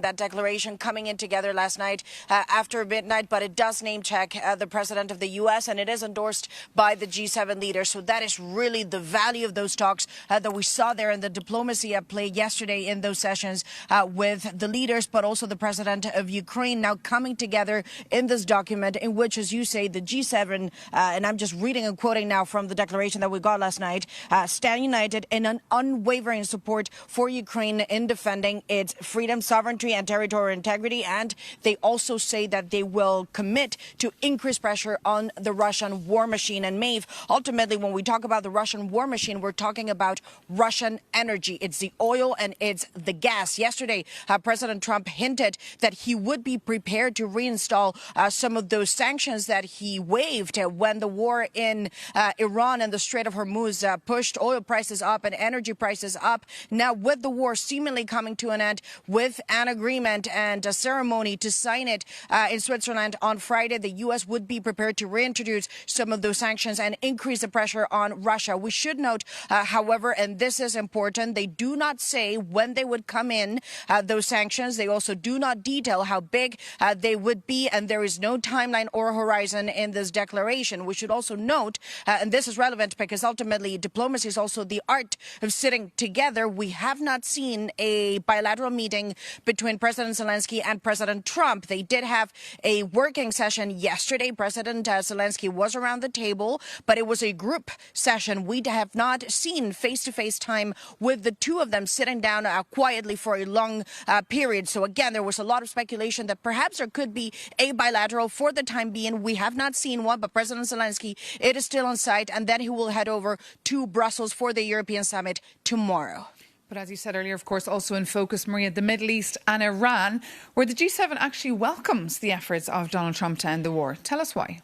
that declaration coming in together last night after midnight, but it does name check the president of the U.S. and it is endorsed by the G7 leaders. So that is really the value of those talks that we saw there and the diplomacy at play yesterday in those sessions with the leaders, but also the president of Ukraine now coming together in this document in which, as you say, the G7, and I'm just reading and quoting now from the declaration that we got last night, stand united in an unwavering support for Ukraine in defending its freedom, sovereignty and territorial integrity. And they also say that they will commit to increase pressure on the Russian war machine. And Maeve, ultimately, when we talk about the Russian war machine, we're talking about Russian energy. It's the oil and it's the gas. Yesterday, President Trump hinted that he would be prepared to reinstall some of those sanctions that he waived when the war in Iran and the Strait of Hormuz pushed oil prices up and energy prices up. Now, with the war seemingly coming to an end, with an agreement and a ceremony to sign it in Switzerland on Friday, the U.S. would be prepared to reintroduce some of those sanctions and increase the pressure on Russia. We should note, however, and this is important, they do not say when they would come in, those sanctions. They also do not detail how big they would be, and there is no timeline or horizon in this declaration. We should also note, and this is relevant because ultimately diplomacy is also the art of sitting together. We have not seen a bilateral meeting between President Zelensky and President Trump. They did have a working session yesterday. President Zelensky was around the table, but it was a group session. We have not seen face-to-face time with the two of them sitting down quietly for a long period. So again, there was a lot of speculation that perhaps there could be a bilateral. For the time being, we have not seen one, but President Zelensky, it is still on site, and then he will head over to Brussels for the European summit tomorrow. But as you said earlier, of course, also in focus, Maria, the Middle East and Iran, where the G7 actually welcomes the efforts of Donald Trump to end the war. Tell us why.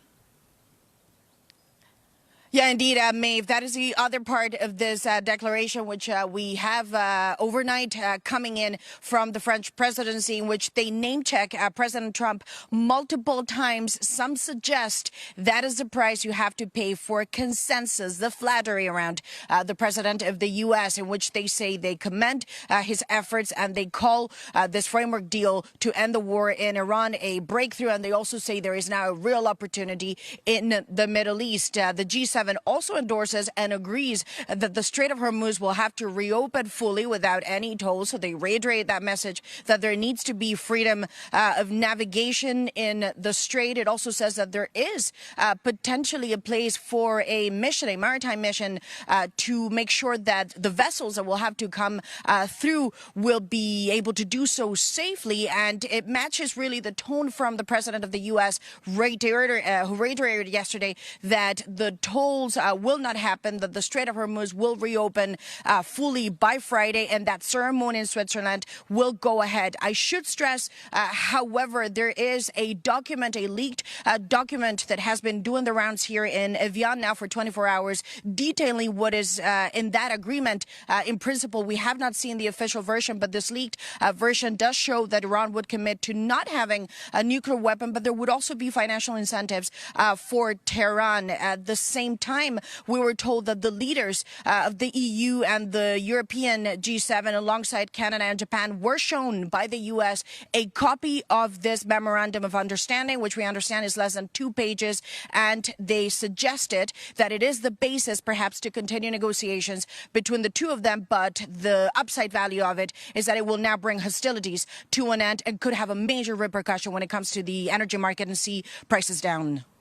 Yeah, indeed, Maeve. That is the other part of this declaration, which we have overnight coming in from the French presidency, in which they name check President Trump multiple times. Some suggest that is the price you have to pay for consensus, the flattery around the president of the U.S., in which they say they commend his efforts and they call this framework deal to end the war in Iran a breakthrough. And they also say there is now a real opportunity in the Middle East. The G7 also endorses and agrees that the Strait of Hormuz will have to reopen fully without any tolls. So they reiterate that message that there needs to be freedom of navigation in the strait. It also says that there is potentially a place for a mission, a maritime mission, to make sure that the vessels that will have to come through will be able to do so safely. And it matches really the tone from the president of the U.S., who reiterated yesterday that the tolls will not happen, that the Strait of Hormuz will reopen fully by Friday, and that ceremony in Switzerland will go ahead. I should stress, however, there is a document, a leaked document that has been doing the rounds here in Evian now for 24 hours, detailing what is in that agreement. In principle, we have not seen the official version, but this leaked version does show that Iran would commit to not having a nuclear weapon, but there would also be financial incentives for Tehran. At the same time, we were told that the leaders of the EU and the European G7 alongside Canada and Japan were shown by the U.S. a copy of this memorandum of understanding, which we understand is less than 2 pages, and they suggested that it is the basis perhaps to continue negotiations between the two of them, but the upside value of it is that it will now bring hostilities to an end and could have a major repercussion when it comes to the energy market and see prices down.